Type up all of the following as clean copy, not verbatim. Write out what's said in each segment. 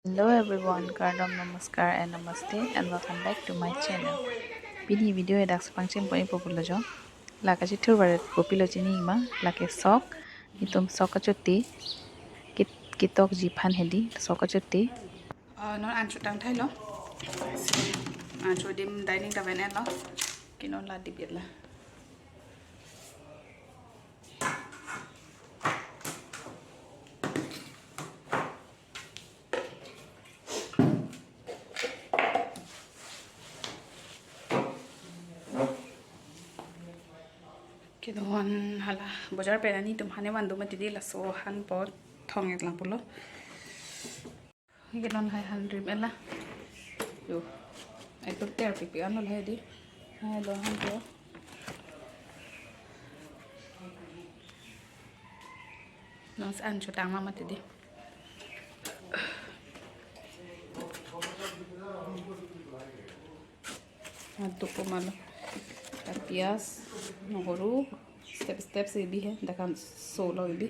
Hello everyone, Kardam Namaskar and Namaste and welcome back to my channel. Pini video edak pangcheng poni populo jo. Laka chi thurbaret popilo chini ma lake sok itum sokachuti kitok ji phan hedi sokachuti. Non ăn chút đắng thay lo. Chút đêm dining ta về lo. Cái nó là đặc biệt là. Cái đó hala bazar pe ani tum hane bandu mati di la so han po thong ek lang pulo. Cái đó hai han rim ela. Yo. Ai tu ter pi an lo hai di. Hai lo han po. Nó sẽ ăn chút đắng mà đi. Aduk ko malo. Pias, nohuru, step से भी है, देखा solo भी.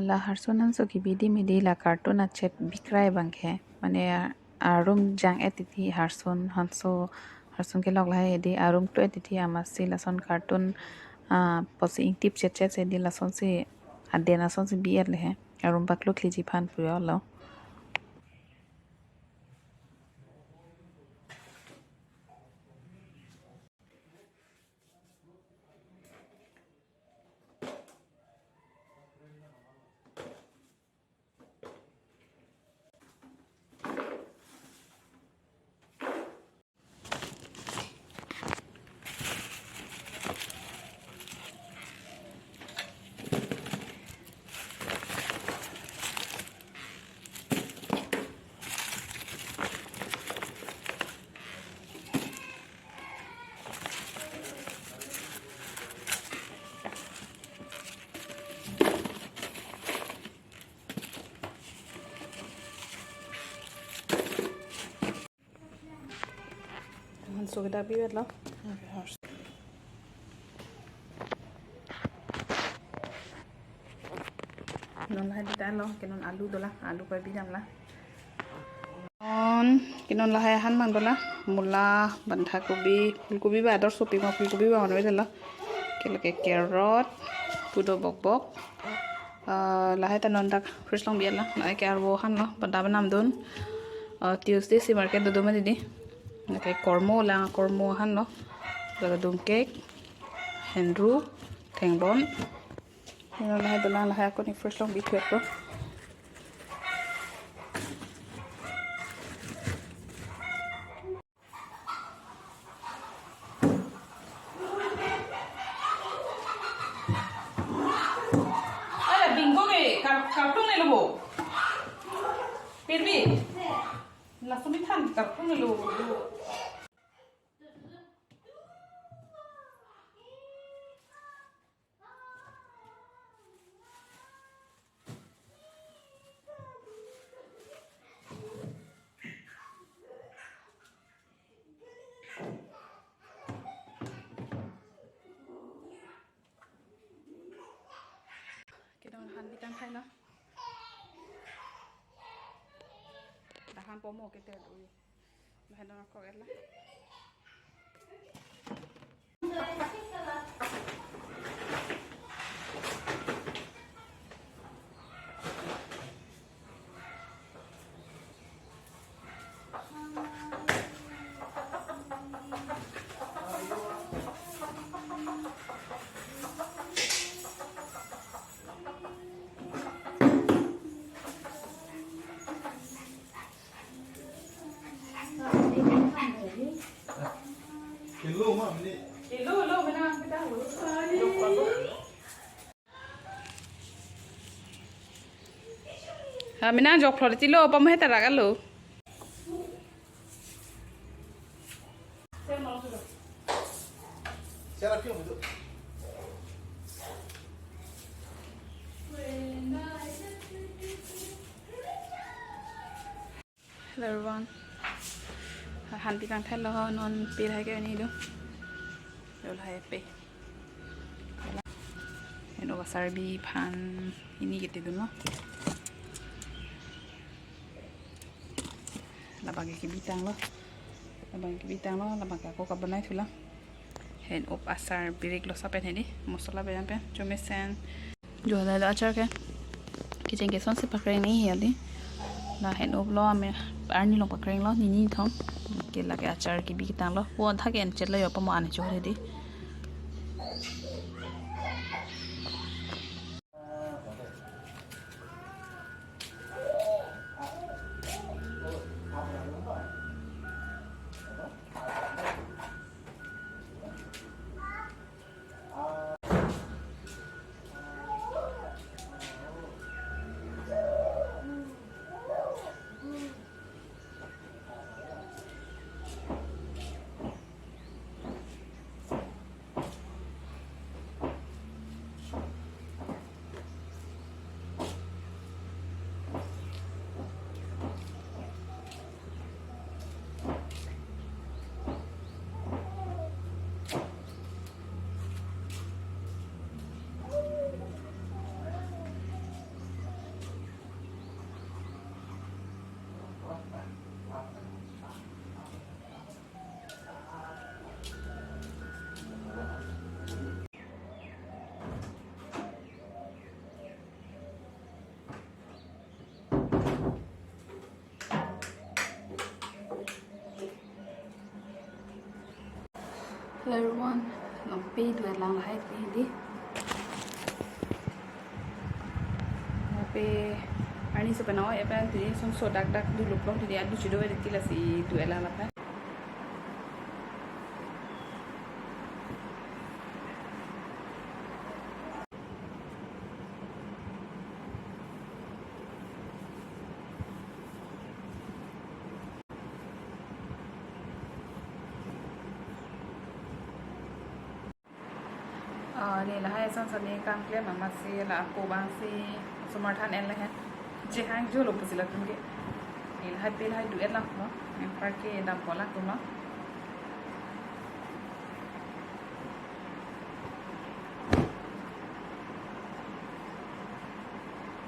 La harsonan so kibidi midi la cartoon achet bikrai banghe mane arum jang etiti harson ke log lai edi arum to etiti amasi lason cartoon posi ing tip chet se di lason se adena son se bier le he arum baklo kliji phan puyo lo. So kita भी बेला. Non lah di tan lo, kenon alu dola, alu ko bi jam la. Kenon lah hai han mang dola, mula, bandhakobi, fulkobi ba ador sopi ma fulkobi ba onwe dola. Kelo ke carrot, pudo bok. Lah hai tanon dak fresh long biela, lah ke arwo han lo, banda banam don. Tuesday si market do ma di. Cái kormo han nó rồi đùm cake henru thành bón nó là hai đôi là hai con fresh long bị tuyệt đó đây là bingo cái cartoon này là bộ Pini là số biết thằng cartoon này là bộ han bị tăng thay nó đã han bỏ một cái tờ rồi là nó có cái là Hello, Mom. Hello, mana kita mina jok flor ti lo pa mo heta raga lo Será que eu vou? Hello everyone. Han bị tăng thay lo non pi hai cái này đúng. Rồi là pe. asar bi pan ini gitu dulu. Labang ke bitang lo. Labang ke aku kabanai tulang. Hen op asar birik lo sapen hedi. Masala bayan pen. Cumisen. Jual ada acar ke. Kitchen ke son se pakai ni ya di. Nah hen op lo ame arni lo pakai lo ni thong. Ke lagi acar ke bitang lo. Wo thak en chet lo yo pamo ane chore di. Hello everyone, long pi dua lang lahai pi di. Pi ani se बनाओ ये पे दी सुन सो डाक डाक दी लोग लोग दी आदू चिड़ो वे दी लसी dua lang lah. Ni lah hai son son ni kam clear mama si la aku bang si sumarthan en lah hai je hang jo lo pusila tumge ni lah hai pe hai duet lah no en parke dam pola tu no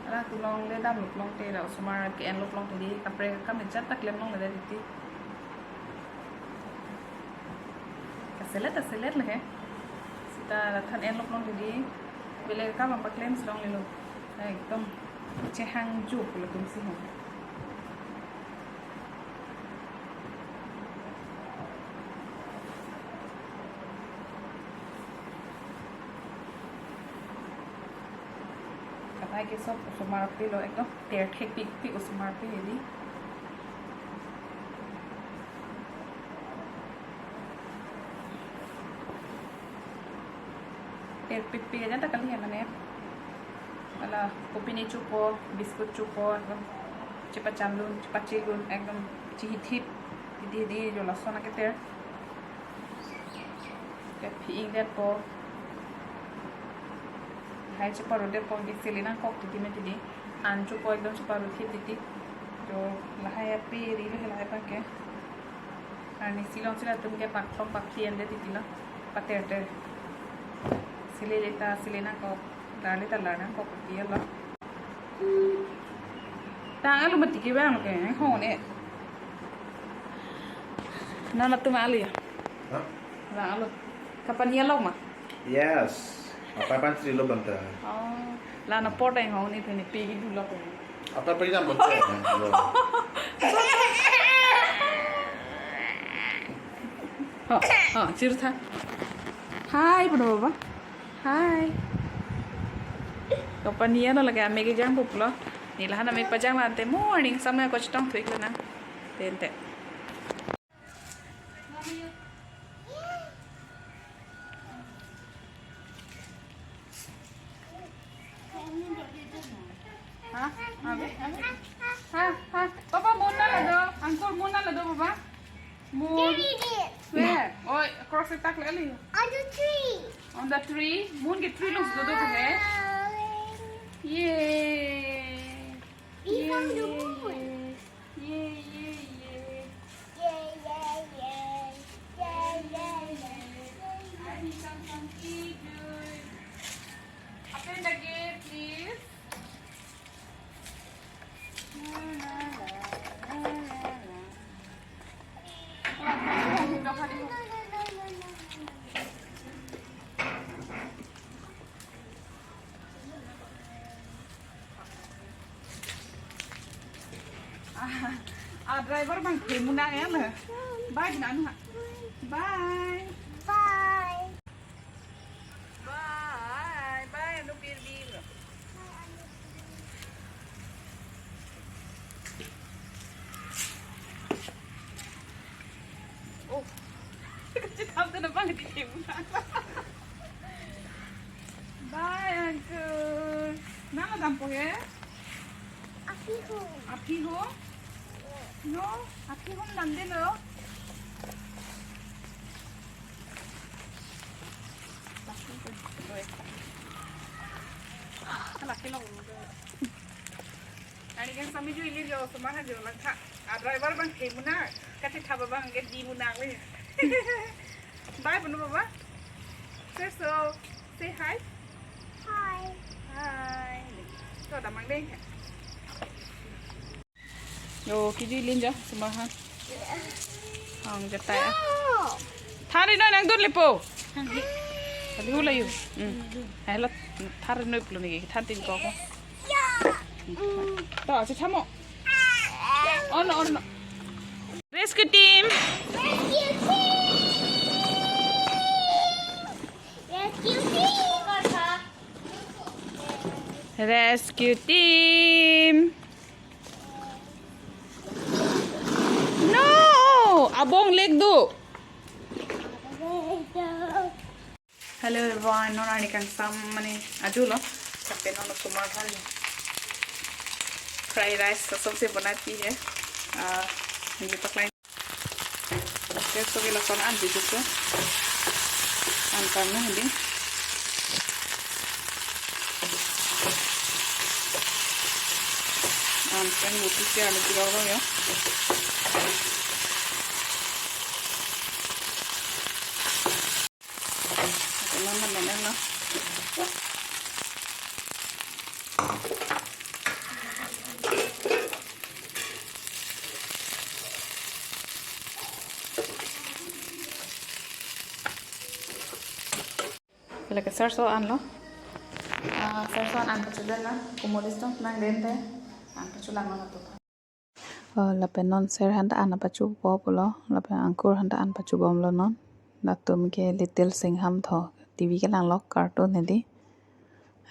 ala tu long le dam luk long te la sumar ke en luk long te di kapre kam chat tak lem long le di kaselet lah hai ta than en lok long di bele ka ma paklem slong le lo ekdom che hang ju lo tum si ho kapai ke sob usmar pe lo ekdom ter thek pik usmar pe di pipi aja tak kali ya mana ya ala kopi ni cupo biskut cupo ekdom cepat calun cepat cigun ekdom cihit di jo lasona ke ter ke piing det po hai cepat rode po di selina kok ti me ti an cupo ekdom cepat rode ti jo lahai api ri le lahai pa ke ani silong sila tum ke pak thom pak khien de ti la pater silena kok dali talana kok dia lo tang alu mati ki bang ke ho ne na na tu malu ya ha la alu kapan ya lo ma yes apa pan sri lo banta oh la na pot ai ho ni theni pi gi du lo ko apa pa jam banta ha chiru tha hai baba hai kapan ya lo lagi ame ke jang puplo ni lah na me pajang la te morning samay ko chitong thuik la na tente ha papa muna la do angkor muna la do papa moon where oh across the tak le on the tree moon ke tree looks do hai yay We found the moon. yay I think driver bang muna ya lah. Bye nan ha. Bye. Bye. Bye. Bye anu pirdi. Oh. Kecil apa tu bang muna. Bye uncle. Nama tampo ya? Api ho? No, api ho nande lo. Laki lo. Ani kan sami ju ili jo semana jo lang tha. Driver bang the muna. Kati thaba bang get di muna le. Bye bunu baba. Say hi. Hi. Hi. Cho đã mang đây. Yo, cái gì lên cho, semua han. Hang jatay. Thari na nang dun lipo. Tadi hula yun. Ay lot, thari na iplo ni thari tin ko. Đó, sẽ thăm mo. On. Rescue team. Rescue team. No, abong leg do. Hello everyone, non ani kan sam mane ajulo. Tapi non semua hal. Fried rice सबसे बनाती है. ये पकड़ाई. Questo che lo sono anche tutto. Antarno hindi. Antar buti siya ano siguro yo. Ito naman na. Like sarso an lo. Sarso an pachudan na. Kumulis to nang dente. An pachulang na to. Lapen non ser handa ana pachu po pulo lapen angkur handa an pachu bom lo non latum ke little singham tho TV ke lang lok cartoon hedi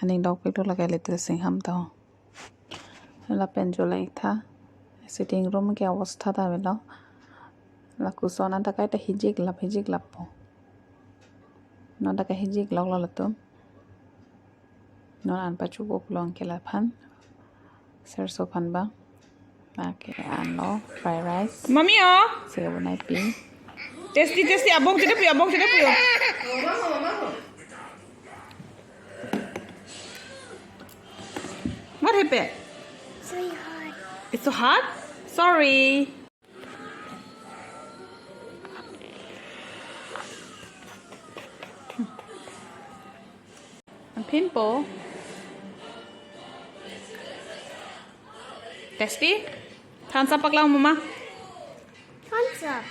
haning dok pek to lage little singham tho lapen jo lai tha sitting room ke avastha ta belo laku sona ta kai ta hijik lap po non ta kai hijik lok lo latum non an pachu po pulo ke la phan ser so phan ba Oke, ano, fried rice. Mami oh. Saya bunai pi. Tasty abong tidak puyo. What happened? So hard. It's so hot? Sorry. A pimple. Tasty? Than sa paklaw mo ma? Thumbs up.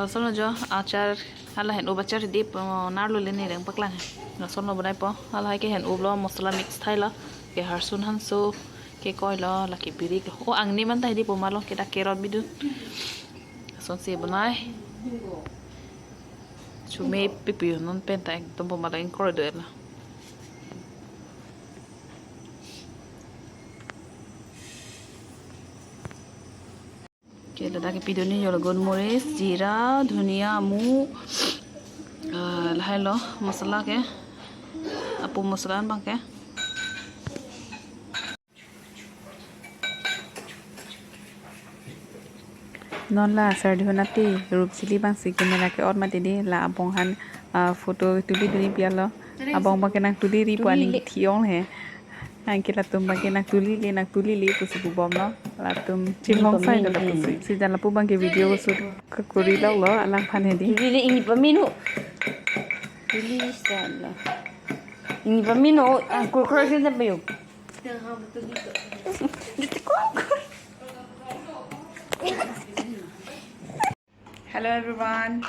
Solo jo achar hala hen ubachar di narlo leni reng paklang. Na solo bunai po hala ke hen ublo masala mix thaila ke harsun hanso ke koilo la ke pirik o angni man tai di po malo ke da kerot bidun. Son se bunai. Chume pipi non penta ekdom po malo in corridor la. Kita dah kepidun ni jual goldmoris, jira, dhania, mu, lahai lo, masala ke, apa masalaan bang ke? Non la sardi honati, rup sili bang si kamera ke or mati di la abong han foto tuli duni pialo, abong bang ke nak tuli ri puaning thiong he. Angke latum bangke nak tuli li pusi bubom lo latum cimong sai lo pusi si dan lapu bangke video shoot ke kuri lo alang phane di Tuli ini pamino. Tuli sana. Ini pamino angkur keras kita bayu. Hello everyone.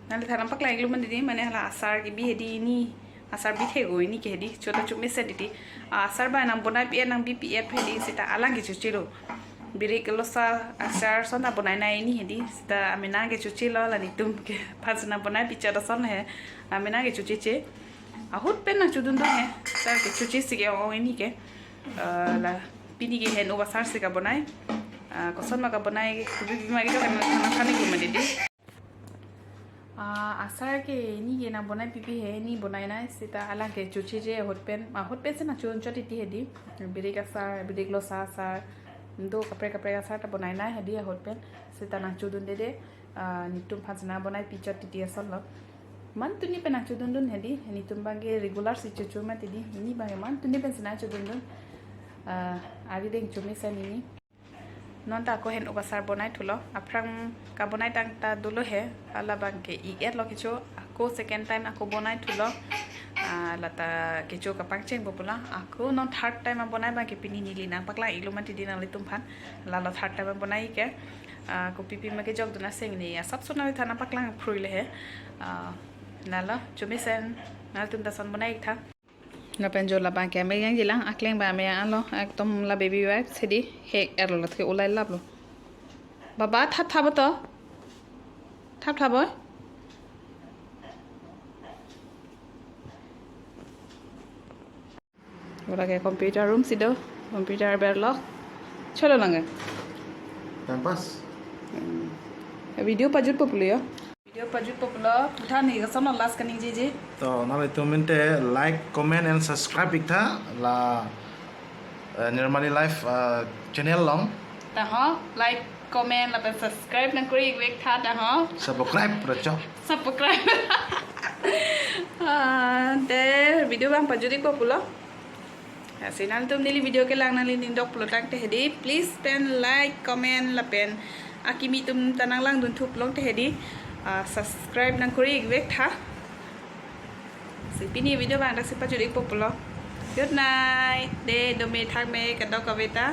Nanti tharam paklai lu mandi ni mana hala asar ki bi hedi ni asar bi the go ni ke di chota chumi se di asar ba nang bonai pi nang bi pi et phedi sita alang ge chuchi ro biri ke losa asar sona bonai nai ni hedi sita amina ge chuchi lo la ni tum ke phasna bonai pi chara son he amina ge chuchi che ahut pen na chudun do he sar ke chuchi si ge o ni ke la pini ge he no basar se ka bonai koson ma ka bonai kubi bi ma ge kana khane ge ma di asar ke ni ge na bonai pipi he ni bonai na sita ala ke chuchi je hotpen se na chun choti ti hedi biri ka sar biri lo sa sar do kapre ka sar ta bonai na hedi hotpen sita na chudun de nitum phajna bonai pi choti ti asal lo man tuni pe na chudun dun hedi nitum bange regular si chuchu ma ti di ni bange man tuni pe na chudun dun ari deng chumi sa ni non ta ko hen obasar bonai thulo aprang ka bonai tang ta dulo he ala bang ke I et lo kicho ako second time ako bonai thulo lata kicho ka pangcheng bopula ako non third time bonai ba ke pini nili nang pakla iluma ti din ali tum phan la third time bonai ke ko pipi ma ke jog duna seng ni sab sona thana pakla phruile he nala chumi sen nal tum da son bonai tha na penjo la bang ke me yang jilang akleng ba me alo ekdom la baby wipe sedi he erlo ke ulai lab lo baba thap thap to thap thap boy ora ke computer room sido computer berlock cholo lange Pampas. video pajut populo video pajut populo utha ni ga sono last kaning ji तो नाले तो मिनटे like, comment and subscribe इकथा ला Nirmali life channel लॉन्ग ta ho like comment la pen subscribe na kuri wek tha ta ho subscribe रचो subscribe te video bang pajuri populo sinal tum nili video ke lang nali nindok pulo tang te hedi please pen like comment la pen akimi tum tanang lang dun thup long te hedi subscribe nang kuri wek tha si pini video bang dak si pajuri populo good night de do me thak me ka do ka beta